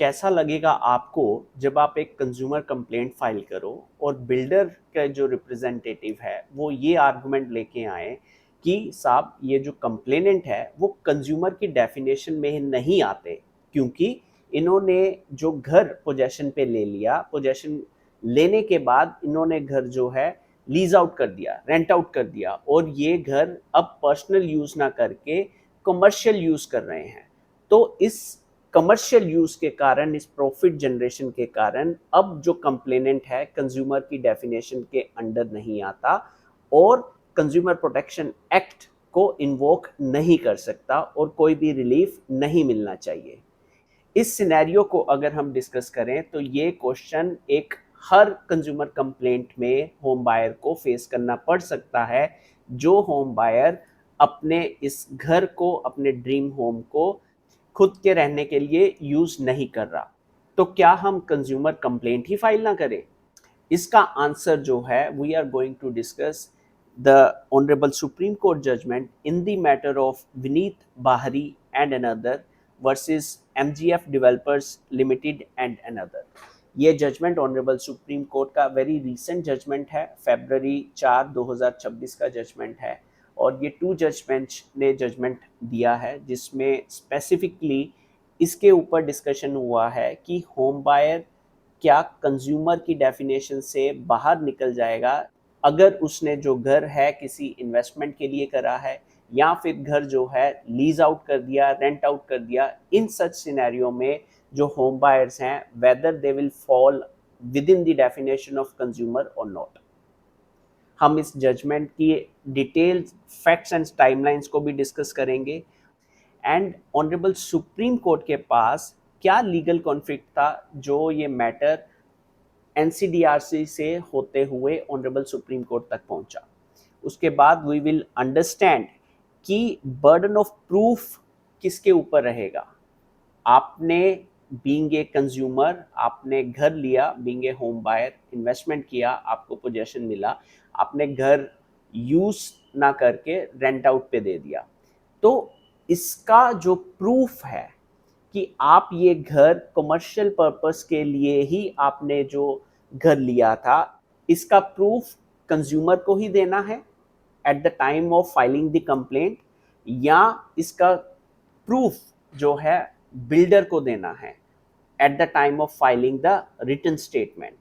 कैसा लगेगा आपको जब आप एक कंज्यूमर कंप्लेंट फाइल करो और बिल्डर का जो रिप्रेजेंटेटिव है वो ये आर्गुमेंट लेके आए कि साहब ये जो कंप्लेनेंट है वो कंज्यूमर की डेफिनेशन में नहीं आते, क्योंकि इन्होंने जो घर पोजेशन पे ले लिया, पोजेशन लेने के बाद इन्होंने घर जो है लीज आउट कर दिया, रेंट आउट कर दिया, और ये घर अब पर्सनल यूज ना करके कमर्शियल यूज कर रहे हैं। तो इस कमर्शियल यूज के कारण, इस प्रॉफिट जनरेशन के कारण अब जो कंप्लेनेंट है कंज्यूमर की डेफिनेशन के अंडर नहीं आता और कंज्यूमर प्रोटेक्शन एक्ट को इन्वोक नहीं कर सकता और कोई भी रिलीफ नहीं मिलना चाहिए। इस सिनेरियो को अगर हम डिस्कस करें तो ये क्वेश्चन एक हर कंज्यूमर कंप्लेंट में होम बायर को फेस करना पड़ सकता है, जो होम बायर अपने इस घर को, अपने ड्रीम होम को खुद के रहने के लिए यूज नहीं कर रहा। तो क्या हम कंज्यूमर कंप्लेंट ही फाइल ना करें? इसका आंसर जो है, we are going to discuss the honourable supreme court judgment in the matter of Vineet Bahri and another versus MGF developers limited and another. ये जजमेंट ऑनरेबल सुप्रीम कोर्ट का वेरी रीसेंट जजमेंट है, February 4, 2026 का judgement है। और ये 2 जज bench ने judgement दिया है जिसमें स्पेसिफिकली इसके ऊपर डिस्कशन हुआ है कि होम बायर क्या कंज्यूमर की डेफिनेशन से बाहर निकल जाएगा अगर उसने जो घर है किसी इन्वेस्टमेंट के लिए करा है, या फिर घर जो है लीज आउट कर दिया, रेंट आउट कर दिया। इन सच सिनेरियो में जो होम बायर्स हैं, whether they will fall with in the definition of consumer और नॉट। हम इस जजमेंट की डिटेल्स, फैक्ट्स एंड टाइमलाइंस को भी डिस्कस करेंगे। एंड ऑनरेबल सुप्रीम कोर्ट के पास क्या लीगल कॉन्फ्लिक्ट था जो ये मैटर एनसीडीआरसी से होते हुए ऑनरेबल सुप्रीम कोर्ट तक पहुंचा। उसके बाद वी विल अंडरस्टैंड कि बर्डन ऑफ प्रूफ किसके ऊपर रहेगा। आपने बीइंग ए कंज्यूमर, आपने घर लिया, being a home buyer, investment किया, आपको पोजेशन मिला, आपने घर यूज ना करके रेंट आउट पे दे दिया। तो इसका जो प्रूफ है कि आप ये घर कमर्शियल पर्पस के लिए ही आपने जो घर लिया था, इसका प्रूफ कंज्यूमर को ही देना है at the time of filing the complaint, या इसका प्रूफ जो है बिल्डर को देना है at the time of filing the written statement.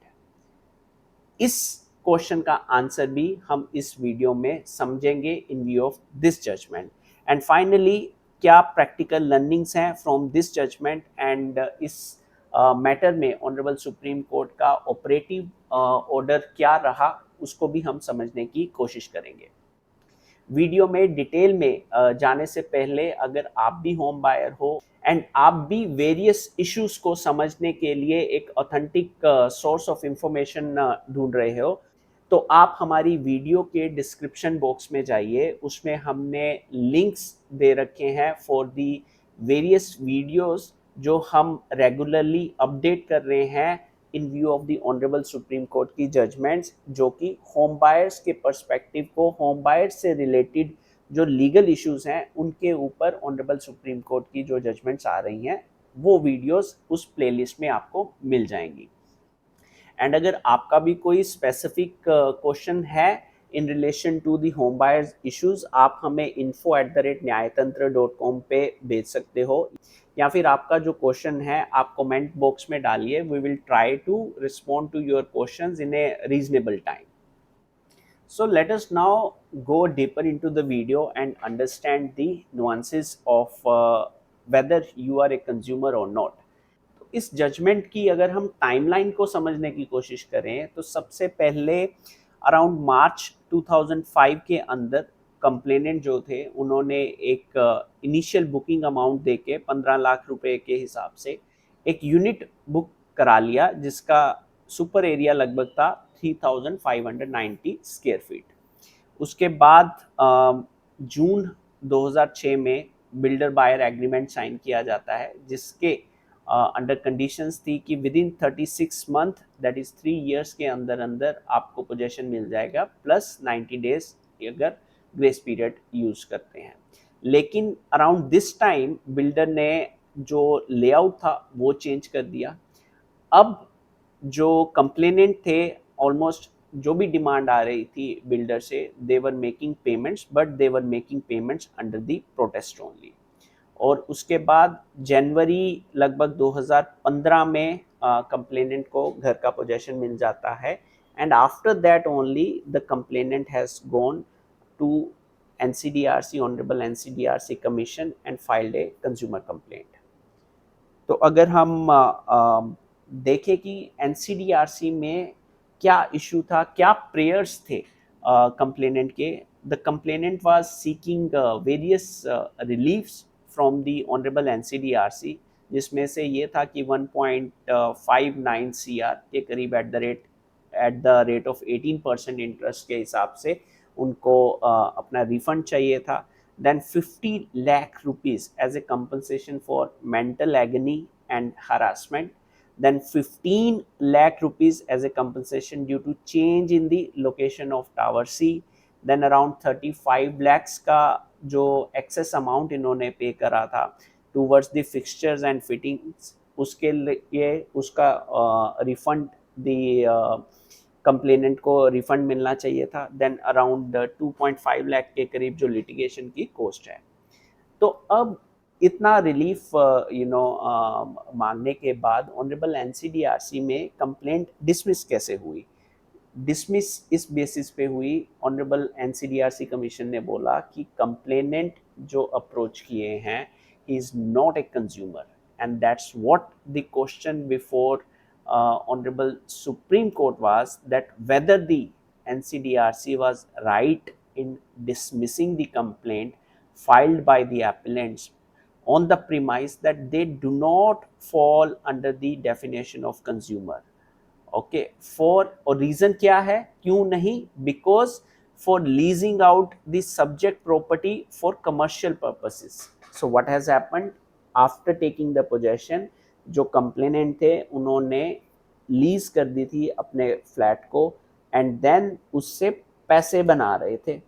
इस क्वेश्चन का आंसर भी हम इस वीडियो में समझेंगे in view of this judgment. And finally, क्या प्रैक्टिकल लर्निंग्स हैं फ्रॉम दिस जजमेंट, एंड इस मैटर में ऑनरेबल सुप्रीम कोर्ट का ऑपरेटिव ऑर्डर क्या रहा, उसको भी हम समझने की कोशिश करेंगे। वीडियो में डिटेल में जाने से पहले, अगर आप भी होम बायर हो एंड आप भी वेरियस इश्यूज को समझने के लिए एक ऑथेंटिक सोर्स ऑफ इंफॉर्मेशन ढूंढ रहे हो, तो आप हमारी वीडियो के डिस्क्रिप्शन बॉक्स में जाइए। उसमें हमने लिंक्स दे रखे हैं फॉर दी वेरियस वीडियोस जो हम रेगुलरली अपडेट कर रहे हैं इन view of the honourable supreme court की जजमेंट्स, जो कि होम बायर्स के पर्सपेक्टिव को, होम बायर्स से रिलेटेड जो लीगल इश्यूज हैं उनके ऊपर ऑनरेबल सुप्रीम कोर्ट की जो जजमेंट्स आ रही हैं, वो वीडियोस उस प्लेलिस्ट में आपको मिल जाएंगी। एंड अगर आपका भी कोई स्पेसिफिक क्वेश्चन है in relation to the home buyers issues, आप हमें info@न्यायतंत्र.com पे भेज सकते हो, या फिर आपका जो क्वेश्चन है आप कमेंट बॉक्स में डालिए। We will try to respond to your questions in a reasonable time. So let us now go deeper into the video and understand the nuances of whether you are a consumer or not. तो इस judgement की अगर हम timeline को समझने की कोशिश करें तो सबसे पहले अराउंड मार्च 2005 के अंदर कंप्लेनेंट जो थे उन्होंने एक इनिशियल बुकिंग अमाउंट देके 15 लाख रुपए के हिसाब से एक यूनिट बुक करा लिया, जिसका सुपर एरिया लगभग था 3590 स्क्वायर फीट। उसके बाद जून 2006 में बिल्डर बायर एग्रीमेंट साइन किया जाता है, जिसके अंडर कंडीशंस थी कि with in 36 month, that is 3 years के अंदर अंदर आपको पोजेशन मिल जाएगा, प्लस 90 डेज अगर ग्रेस पीरियड यूज करते हैं। लेकिन अराउंड दिस टाइम बिल्डर ने जो लेआउट था वो चेंज कर दिया। अब जो कंप्लेनेंट थे, ऑलमोस्ट जो भी डिमांड आ रही थी बिल्डर से, they were making payments, but they were making payments under the protest only. और उसके बाद जनवरी लगभग 2015 में कंप्लेनेंट को घर का पोजेशन मिल जाता है, and after that only the complainant has gone to NCDRC, honourable NCDRC commission, and filed a consumer complaint. तो अगर हम देखें कि एनसीडीआरसी में क्या इशू था, क्या प्रेयर्स थे कंप्लेनेंट के, the complainant was seeking various reliefs from the honourable NCDRC, जिसमें से ये था कि 1.59 सीआर के करीब at the rate of 18% interest के हिसाब से उनको अपना रिफंड चाहिए था। Then 50 lakh rupees as a compensation for mental agony and harassment. Then 15 lakh rupees as a compensation due to change in the location of tower C. Then around 35 lakhs का जो excess amount इन्होंने पे करा था towards the fixtures and fittings, उसके लिए उसका refund the complainant को रिफंड मिलना चाहिए था। देन अराउंड 2.5 लाख के करीब जो लिटिगेशन की कॉस्ट है। तो अब इतना रिलीफ मांगने के बाद ऑनरेबल एनसीडीआरसी में कंप्लेंट डिसमिस कैसे हुई? डिसमिस इस बेसिस पे हुई, ऑनरेबल एनसीडीआरसी कमीशन ने बोला कि कंप्लेनेंट जो अप्रोच किए हैं, he is not a consumer, and that's what the question before honorable Supreme Court was that whether the NCDRC was right in dismissing the complaint filed by the appellants on the premise that they do not fall under the definition of consumer. Okay, for, और reason क्या है, क्यों नहीं? Because for leasing out the subject property for commercial purposes. So what has happened after taking the possession, जो complainant थे उन्होंने lease कर दी थी अपने फ्लैट को, एंड देन उससे पैसे बना रहे थे।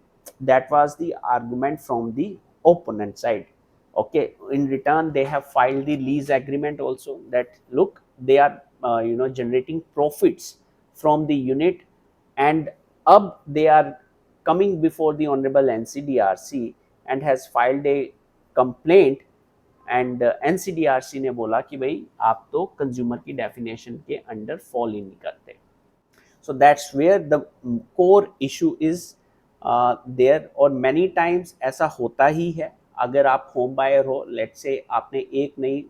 That was the argument from the opponent side. Okay, in return they have filed the lease agreement also, that look, they are generating profits from the unit, and अब they are coming before the honorable NCDRC and has filed a complaint, and NCDRC ने बोला कि भाई आप तो consumer की definition के under fall ही नहीं करते। So that's where the core issue is there. और मैनी टाइम्स ऐसा होता ही है, अगर आप होम बायर हो, लेट्स से आपने एक नहीं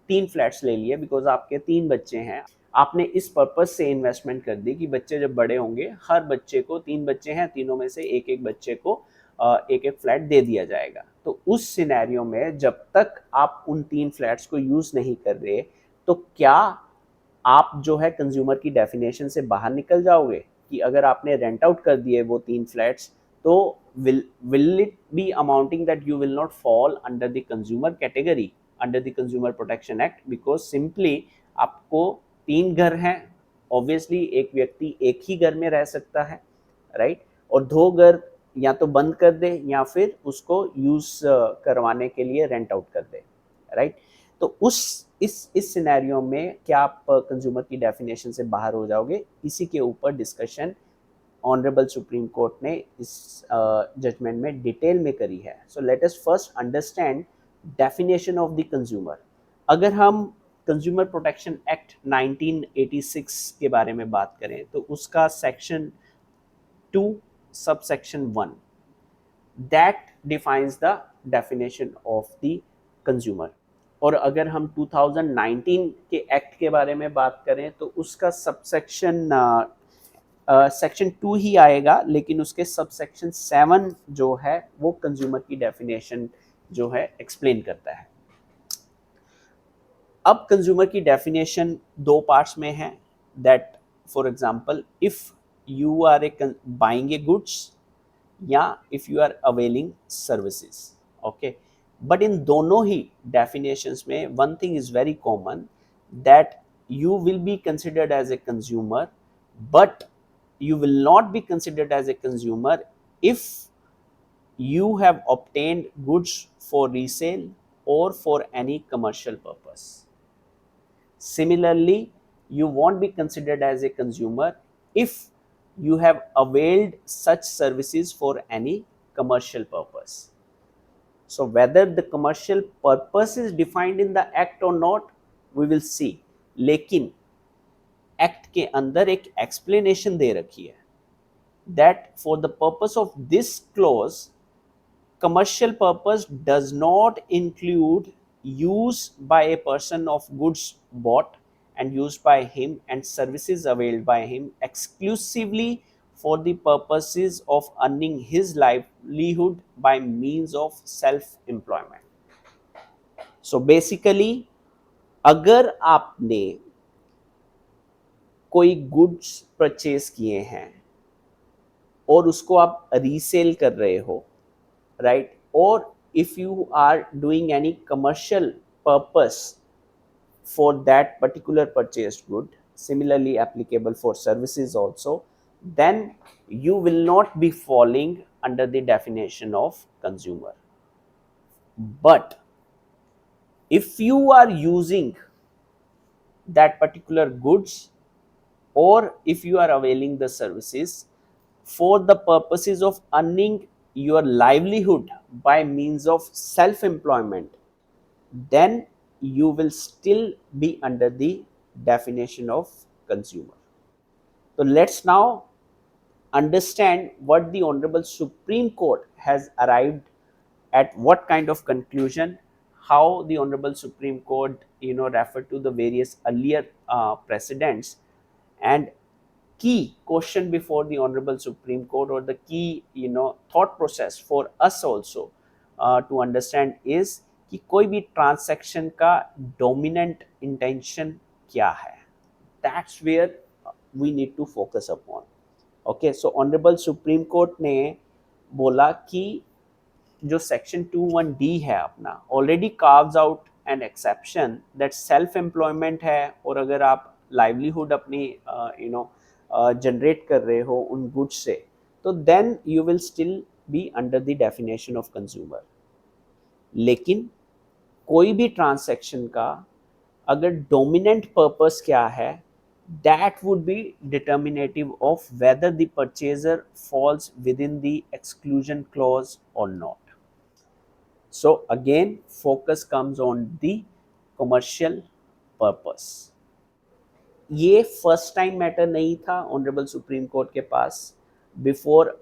3 फ्लैट्स ले लिए बिकॉज आपके 3 बच्चे हैं, आपने इस पर्पज से इन्वेस्टमेंट कर दी कि बच्चे जब बड़े होंगे, हर बच्चे को, 3 बच्चे हैं, तीनों में से एक एक बच्चे को एक एक फ्लैट दे दिया जाएगा। तो उस सिनेरियो में जब तक आप उन 3 फ्लैट्स को यूज नहीं कर रहे, तो क्या आप जो है कंज्यूमर की डेफिनेशन से बाहर निकल जाओगे? कि अगर आपने रेंट आउट कर दिए वो 3 फ्लैट्स, तो will it be amounting that you will not fall under the consumer category under the consumer protection act, because simply आपको 3 घर हैं, ऑब्वियसली एक व्यक्ति एक ही घर में रह सकता है, राइट? और 2 घर या तो बंद कर दे या फिर उसको यूज करवाने के लिए रेंट आउट कर दे, राइट? तो इस सिनेरियो में क्या आप कंज्यूमर की डेफिनेशन से बाहर हो जाओगे? इसी के ऊपर डिस्कशन ऑनरेबल सुप्रीम कोर्ट ने इस जजमेंट में डिटेल में करी है। So let us first understand definition of the consumer. अगर हम कंज्यूमर प्रोटेक्शन एक्ट 1986 के बारे में बात करें, तो उसका section 2 subsection 1 that defines the definition of the consumer. और अगर हम 2019 के एक्ट के बारे में बात करें, तो उसका सबसेक्शन सेक्शन 2 ही आएगा, लेकिन उसके सबसेक्शन 7 जो है वो कंज्यूमर की डेफिनेशन जो है एक्सप्लेन करता है। अब कंज्यूमर की डेफिनेशन 2 पार्ट्स में है, that for example if you are buying a goods या if you are availing services, okay. But in दोनों ही डेफिनेशंस में one thing is very common, that you will be considered as a consumer, but you will not be considered as a consumer if you have obtained goods for resale or for any commercial purpose. Similarly, you won't be considered as a consumer if you have availed such services for any commercial purpose. So whether the commercial purpose is defined in the act or not, we will see. लेकिन act के अंदर एक explanation दे रखी है that for the purpose of this clause, commercial purpose does not include use by a person of goods bought and used by him and services availed by him exclusively for the purposes of earning his livelihood by means of self employment. So basically, अगर आपने कोई goods purchase किए हैं और उसको आप resale कर रहे हो, राइट, और if you are doing any commercial purpose for that particular purchased good, similarly applicable for services also, then you will not be falling under the definition of consumer. But if you are using that particular goods or if you are availing the services for the purposes of earning your livelihood by means of self employment, then you will still be under the definition of consumer. So let's now understand what the Honorable Supreme Court has arrived at, what kind of conclusion, how the Honorable Supreme Court referred to the various earlier precedents, and key question before the Honorable Supreme Court, or the key thought process for us also to understand is कि कोई भी transaction का dominant intention क्या है. That's where we need to focus upon. Okay, so honourable supreme court ने बोला कि जो सेक्शन 21D है अपना already carves out an exception that self employment है, और अगर आप लाइवलीहुड अपनी जनरेट कर रहे हो उन गुड्स से, तो then you will still be under the definition of consumer. लेकिन कोई भी ट्रांसैक्शन का अगर डोमिनेंट पर्पस क्या है, that would be determinative of whether the purchaser falls within the exclusion clause or not. So again, focus comes on the commercial purpose. ये first time matter नहीं था ऑनरेबल सुप्रीम कोर्ट के पास. Before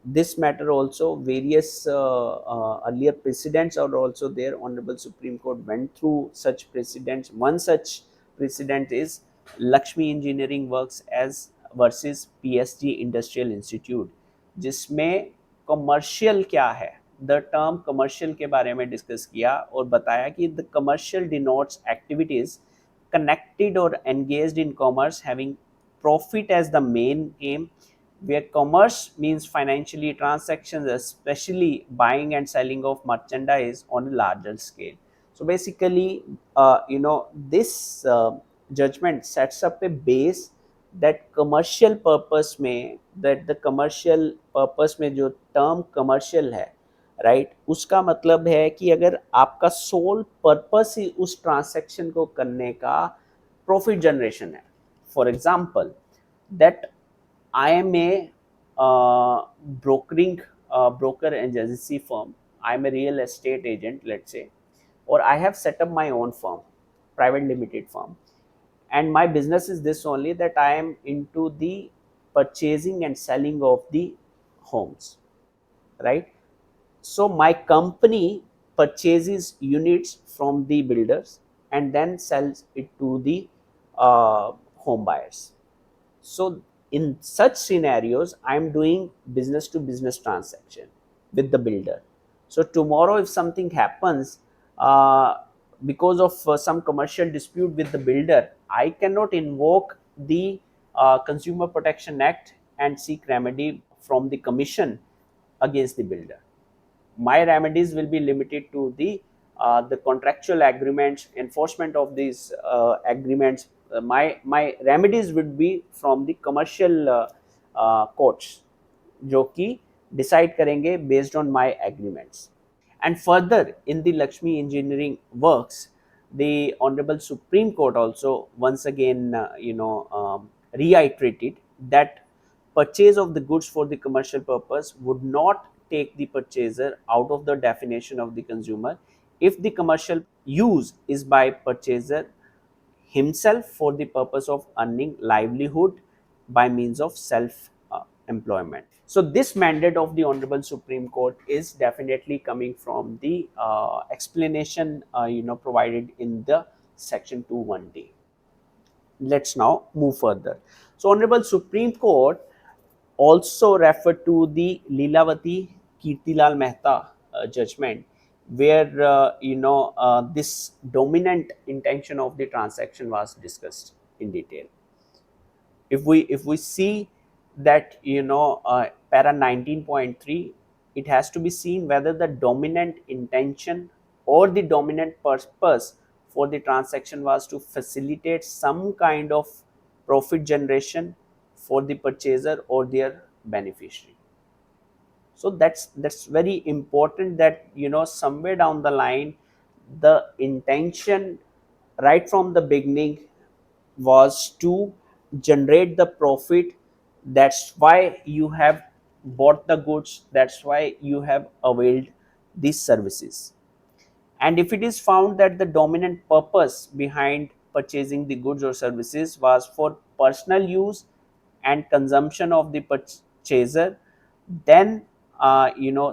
this matter also various earlier precedents are also there. Honorable Supreme Court went through such precedents. One such precedent is Lakshmi Engineering Works as versus PSG Industrial Institute, जिसमें commercial क्या है, the term commercial के बारे में discuss किया और बताया कि the commercial denotes activities connected or engaged in commerce having profit as the main aim, where commerce means financially transactions, especially buying and selling of merchandise on a larger scale. So basically, this judgment sets up a base that commercial purpose में, that the commercial purpose में जो term commercial है, right, उसका मतलब है कि अगर आपका सोल पर्पस ही उस ट्रांसैक्शन को करने का प्रॉफिट जनरेशन है. For example, that I am a broker agency firm, I am a real estate agent, let's say, or I have set up my own firm, private limited firm, and my business is this only, that I am into the purchasing and selling of the homes, right? So my company purchases units from the builders and then sells it to the home buyers. So in such scenarios, I am doing business to business transaction with the builder. So tomorrow if something happens because of some commercial dispute with the builder, I cannot invoke the Consumer Protection Act and seek remedy from the commission against the builder. My remedies will be limited to the contractual agreements, enforcement of these agreements. My remedies would be from the commercial courts, जो कि decide करेंगे based on my agreements. And further, in the Lakshmi Engineering Works, the Honorable Supreme Court also once again, reiterated that purchase of the goods for the commercial purpose would not take the purchaser out of the definition of the consumer if the commercial use is by purchaser himself for the purpose of earning livelihood by means of self employment. So this mandate of the Honorable Supreme Court is definitely coming from the explanation provided in the section 21D. Let's now move further. So Honorable Supreme Court also referred to the Leelavati Kirtilal Mehta judgment, where this dominant intention of the transaction was discussed in detail. If we see that para 19.3, it has to be seen whether the dominant intention or the dominant purpose for the transaction was to facilitate some kind of profit generation for the purchaser or their beneficiary. So that's very important, that somewhere down the line the intention right from the beginning was to generate the profit. That's why you have bought the goods, that's why you have availed these services. And if it is found that the dominant purpose behind purchasing the goods or services was for personal use and consumption of the purchaser, then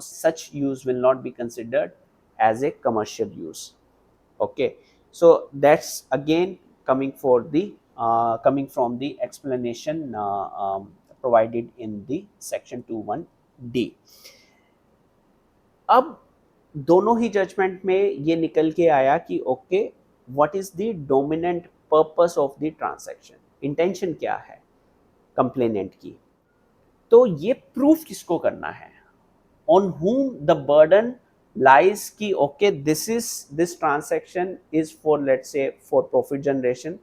such use will not be considered as a commercial use. Okay, so that's again coming from the explanation provided in the section 21D. अब दोनों ही judgement में ये निकल के आया कि okay, what is the dominant purpose of the transaction, intention क्या है कंप्लेनेंट की। तो ये प्रूफ किसको करना है, on whom the burden lies कि okay, this transaction is for, let's say, for profit generation,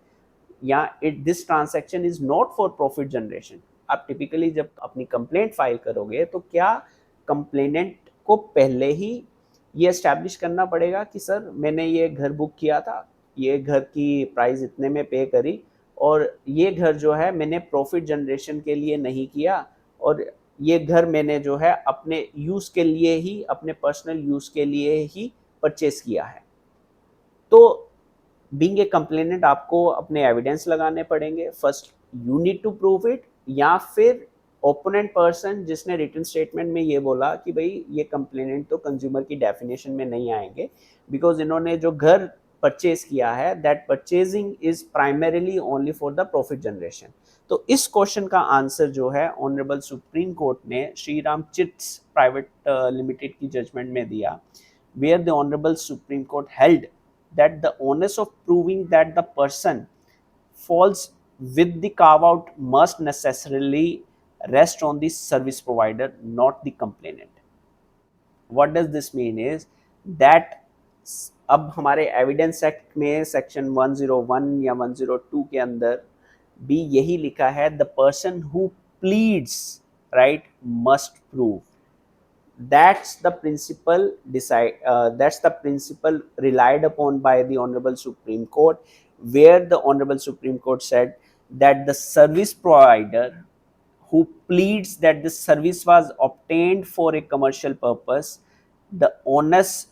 या this transaction is not for profit generation। आप टिपिकली जब अपनी कंप्लेंट फाइल करोगे तो क्या कंप्लेनेंट को पहले ही ये एस्टैब्लिश करना पड़ेगा कि सर मैंने ये घर बुक किया था, ये घर की प्राइस इतने में पे करी, और ये घर जो है मैंने प्रॉफिट जनरेशन के लिए नहीं किया, और ये घर मैंने जो है अपने यूज़ के लिए ही, अपने पर्सनल यूज़ के लिए ही परचेस किया है। तो बीइंग ए कंप्लेनेंट आपको अपने एविडेंस लगाने पड़ेंगे, first you need to prove it, या फिर ओपोनेंट पर्सन जिसने रिटन स्टेटमेंट में ये बोला कि भाई ये कंप्लेनेंट तो कंज्यूमर की डेफिनेशन में नहीं आएंगे, बिकॉज इन्होंने जो घर परचेज किया है that purchasing is primarily only for the profit generation. तो इस क्वेश्चन का आंसर जो है ऑनरेबल सुप्रीम कोर्ट ने Shri Ram chits private limited की जजमेंट में दिया, where the Honorable Supreme Court held that the onus of proving that the person falls with the carve out must necessarily rest on the service provider, not the complainant. What does this mean is that अब हमारे evidence act में section 101 या 102 के अंदर भी यही लिखा है, the person who pleads right must prove. That's the principle that's the principle relied upon by the Honorable Supreme Court, where the Honorable Supreme Court said that the service provider who pleads that the service was obtained for a commercial purpose, the onus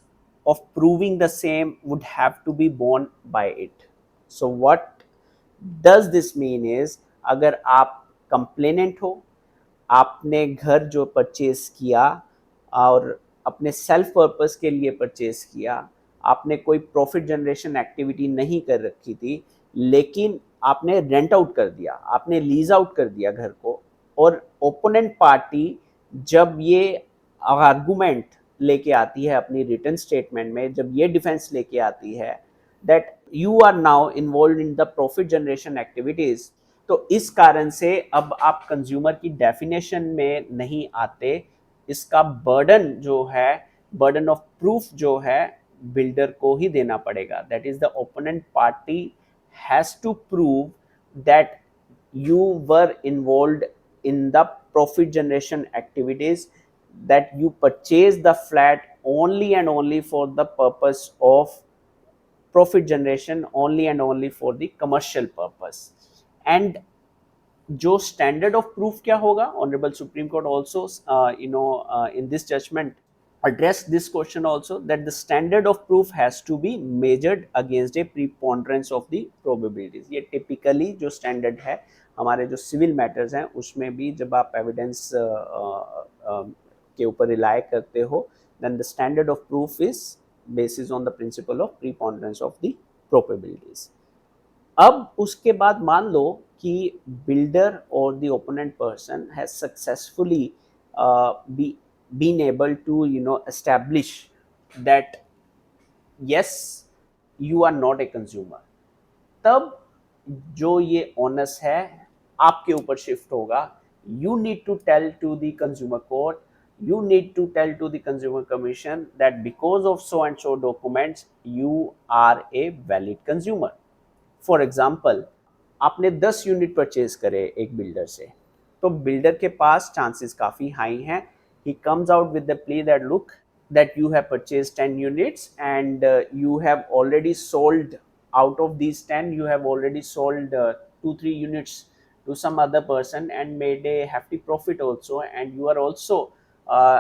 of proving the same would have to be borne by it. So what does this mean is, अगर आप complainant हो, आपने घर जो purchase किया और अपने self purpose के लिए परचेज किया, आपने कोई प्रॉफिट जनरेशन एक्टिविटी नहीं कर रखी थी, लेकिन आपने रेंट आउट कर दिया, आपने लीज आउट कर दिया घर को, और ओपोनेंट पार्टी जब ये आर्गुमेंट लेके आती है अपनी रिटन स्टेटमेंट में, जब ये डिफेंस लेके आती है that you are now involve in the profit generation activities, तो इस कारण से अब आप कंज्यूमर की डेफिनेशन में नहीं आते। इसका बर्डन जो है, बर्डन ऑफ प्रूफ जो है बिल्डर को ही देना पड़ेगा। That is the opponent party has to prove that you were involved in the profit generation activities, that you purchased the flat only and only for the purpose of profit generation, only and only for the commercial purpose. And जो standard of proof क्या होगा, honourable supreme court also in this judgment address this question also, that the standard of proof has to be measured against a preponderance of the probabilities. ये typically जो standard है हमारे जो civil matters हैं उसमें भी जब आप evidence के ऊपर rely करते हो, then the standard of proof is basis on the principle of preponderance of the probabilities. अब उसके बाद मान लो कि बिल्डर और the opponent person has successfully been able to establish that yes, you are not a consumer. तब जो ये ons है आपके ऊपर शिफ्ट होगा. You need to tell to the consumer court, you need to tell to the consumer commission that because of so and so documents you are a valid consumer. For example, आपने 10 unit purchase करे एक builder से, तो builder के पास chances काफ़ी high हैं. He comes out with the play that look that you have purchased 10 units and you have already sold, out of these 10 you have already sold 2-3 units to some other person and made a hefty profit also, and you are also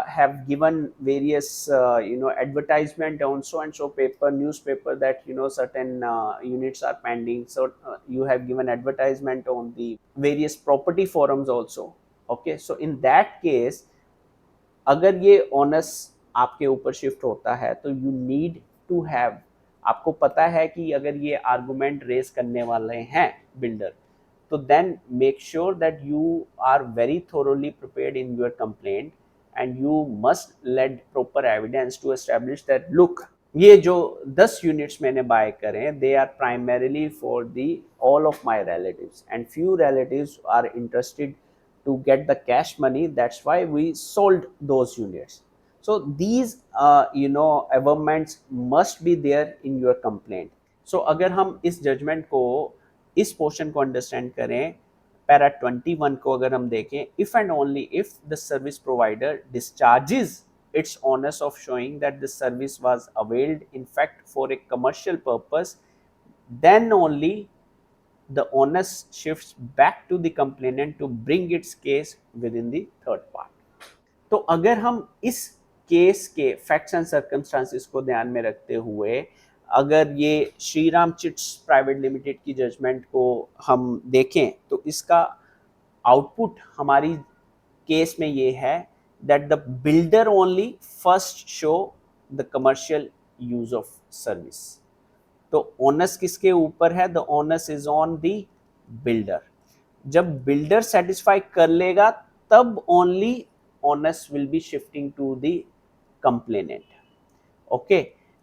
have given various advertisement on so and so paper, newspaper, that certain units are pending. So you have given advertisement on the various property forums also. Okay, so in that case अगर ये ons आपके ऊपर shift होता है तो you need to have, आपको पता है कि अगर ये आर्गुमेंट रेस करने वाले हैं बिल्डर, तो then make sure that you are very thoroughly prepared in your complaint and you must let proper evidence to establish that look, ये जो 10 यूनिट्स मैंने बाय करें they are primarily for the all of my relatives and few relatives are interested to get the cash money, that's why we sold those units. So these averments must be there in your complaint. So अगर हम इस judgment को, इस portion को understand करें, para 21 को अगर हम देखें, if and only if the service provider discharges its onus of showing that the service was availed in fact for a commercial purpose, then only the onus shifts back to the complainant to bring its case within the third part. तो अगर हम इस case के facts and circumstances को ध्यान में रखते हुए अगर ये Shri Ram chits private limited की जजमेंट को हम देखें तो इसका आउटपुट हमारी केस में ये है that the builder only first show the commercial use of service. तो ओनस किसके ऊपर है? The onus is on the builder. जब बिल्डर सेटिस्फाई कर लेगा तब only onus will be shifting to the complainant. Okay,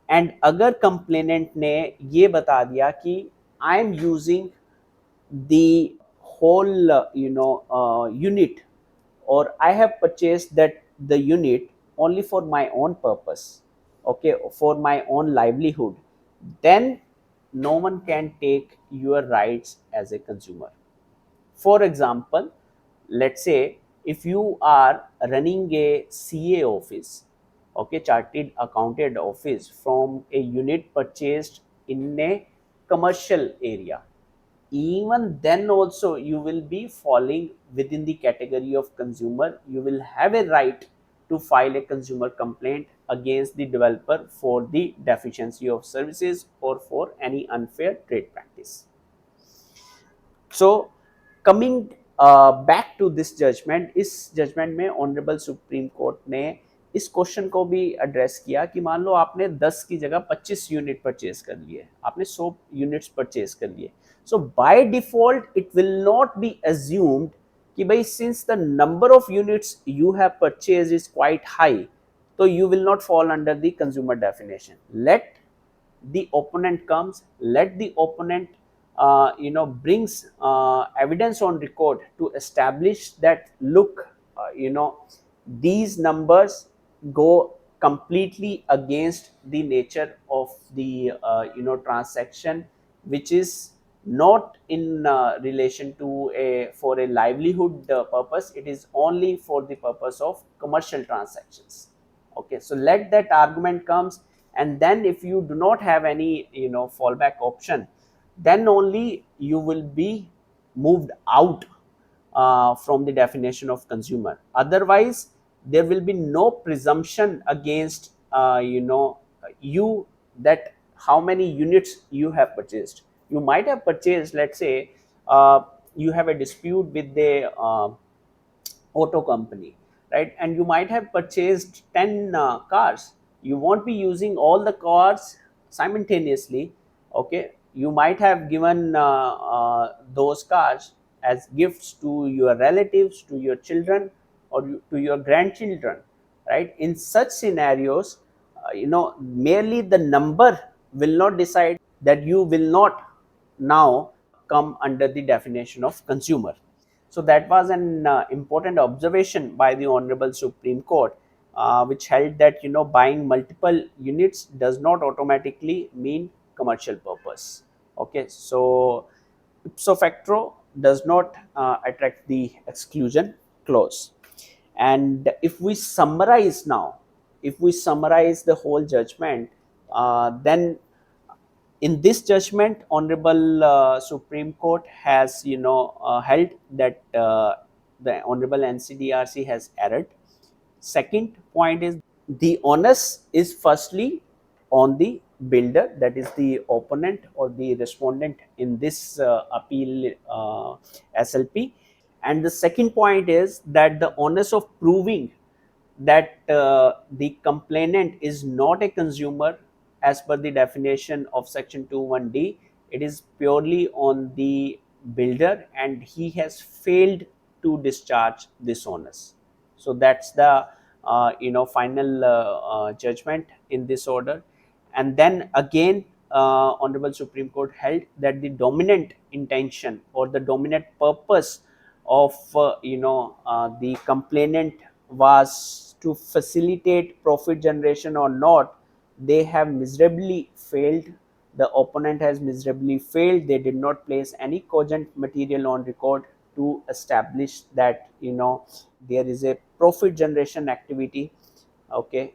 and अगर कंप्लेनेंट ने ये बता दिया कि I am using the whole unit और I have purchased that the unit only for my own purpose, okay, for my own livelihood, then no one can take your rights as a consumer. For example, let's say if you are running a CA office, okay, chartered accountant office, from a unit purchased in a commercial area, even then also you will be falling within the category of consumer. You will have a right to file a consumer complaint against the developer for the deficiency of services or for any unfair trade practice. So coming back to this judgment, इस judgment में honourable supreme court ने इस question को भी address किया कि मान लो आपने 10 की जगह 25 यूनिट परचेज कर लिए, आपने 100 यूनिट्स परचेज कर लिए. So by default it will not be assumed कि भाई since the number of units you have purchase is quite high, तो you will not fall under the consumer definition. Let the opponent comes, let the opponent brings evidence on record to establish that look, these numbers go completely against the nature of the transaction, which is not in relation to for a livelihood purpose. It is only for the purpose of commercial transactions. Okay, so let that argument comes, and then if you do not have any fallback option, then only you will be moved out from the definition of consumer. Otherwise, there will be no presumption against you, that how many units you have purchased. You might have purchased, let's say, you have a dispute with the auto company, right? And you might have purchased 10 cars. You won't be using all the cars simultaneously. Okay, you might have given those cars as gifts to your relatives, to your children, or to your grandchildren, right? In such scenarios, merely the number will not decide that you will not now come under the definition of consumer. So that was an important observation by the Honorable Supreme Court, which held that buying multiple units does not automatically mean commercial purpose. Okay, so ipso facto does not attract the exclusion clause. And if we summarize now, if we summarize the whole judgment, then in this judgment, Honorable Supreme Court has held that the Honorable NCDRC has erred. Second point is, the onus is firstly on the builder, that is the opponent or the respondent in this appeal SLP. And the second point is that the onus of proving that the complainant is not a consumer as per the definition of section 21D, it is purely on the builder, and he has failed to discharge this onus. So that's the final judgment in this order. And then again, Honorable Supreme Court held that the dominant intention or the dominant purpose of the complainant was to facilitate profit generation or not, they have miserably failed. The opponent has miserably failed. They did not place any cogent material on record to establish that there is a profit generation activity. Okay,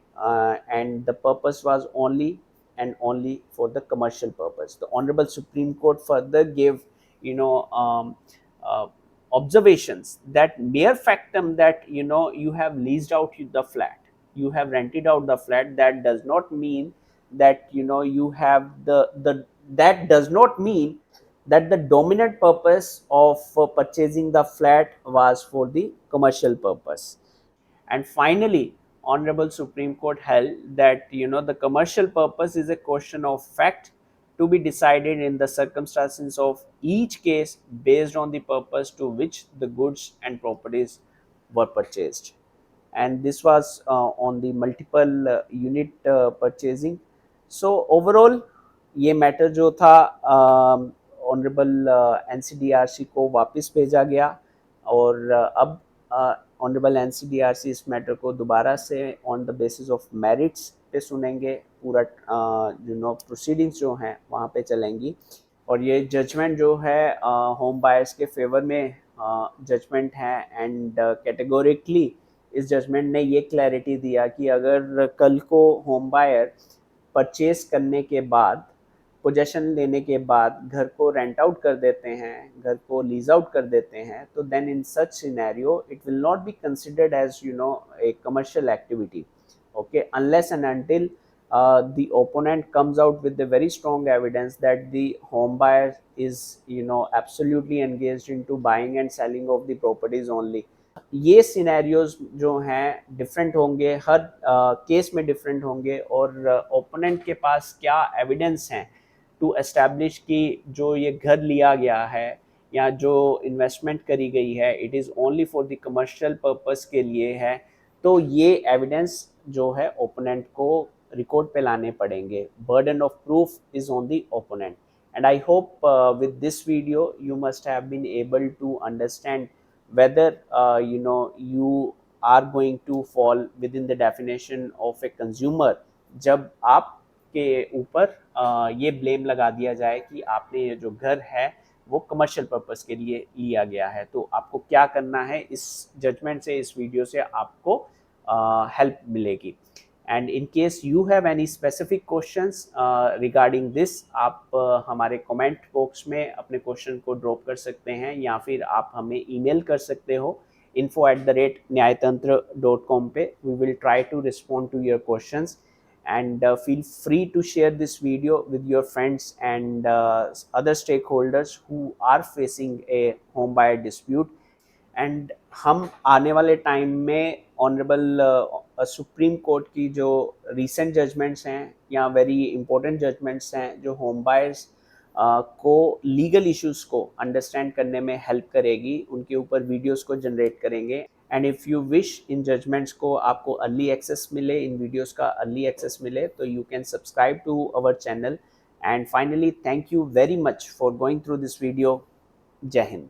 and the purpose was only and only for the commercial purpose. The Honorable Supreme Court further gave uh, observations that mere factum that you have leased out the flat, you have rented out the flat, that does not mean that you have the that does not mean that the dominant purpose of purchasing the flat was for the commercial purpose. And finally, Honorable Supreme Court held that the commercial purpose is a question of fact to be decided in the circumstances of each case based on the purpose to which the goods and properties were purchased. And this was on the multiple unit purchasing. So overall, ये matter जो था honourable NCDRC को वापस भेजा गया, और अब honourable NCDRC इस मैटर को दोबारा से on the basis of merits पे सुनेंगे, पूरा प्रोसीडिंग्स जो हैं वहाँ पे चलेंगी। और ये जजमेंट जो है होम बायर्स के फेवर में जजमेंट है, एंड कैटेगोरिकली इस जजमेंट ने ये क्लैरिटी दिया कि अगर कल को होम बायर परचेज करने के बाद, पोजेशन लेने के बाद घर को रेंट आउट कर देते हैं, घर को लीज आउट कर देते हैं, तो then in such scenario it will not be considered as a commercial activity, okay, unless and until the opponent comes out with the very strong evidence that the home buyer is absolutely engaged into buying and selling of the properties only. ये scenarios जो हैं different होंगे, हर case में different होंगे, और opponent के पास क्या evidence हैं टू एस्टैब्लिश कि जो ये घर लिया गया है या जो इन्वेस्टमेंट करी गई है it is only for the commercial purpose के लिए है, तो ये एविडेंस जो है ओपोनेंट को रिकॉर्ड पे लाने पड़ेंगे. Burden of proof is on the opponent. And I hope with this video you must have been able to understand whether you are going to fall within the definition of a consumer जब आपके ऊपर ये blame लगा दिया जाए कि आपने ये जो घर है वो कमर्शियल पर्पस के लिए लिया गया है. तो आपको क्या करना है, इस जजमेंट से, इस वीडियो से आपको हेल्प मिलेगी. And in case you have any specific questions regarding this, आप हमारे कमेंट बॉक्स में अपने क्वेश्चन को ड्रॉप कर सकते हैं या फिर आप हमें ईमेल कर सकते हो info@nyayatantra.com पे. We will try to respond to your questions, and feel free to share this video with your friends and other stakeholders who are facing a home buyer dispute. And हम आने वाले time में honourable supreme court की जो recent judgements हैं या very important judgments हैं जो होम बायर्स को लीगल इश्यूज को अंडरस्टैंड करने में हेल्प करेगी, उनके ऊपर वीडियोस को जनरेट करेंगे. एंड इफ़ यू विश इन जजमेंट्स को आपको अर्ली एक्सेस मिले, इन वीडियोस का अर्ली एक्सेस मिले, तो you can subscribe to our channel. And finally thank you very much for going through this video. जय हिंद.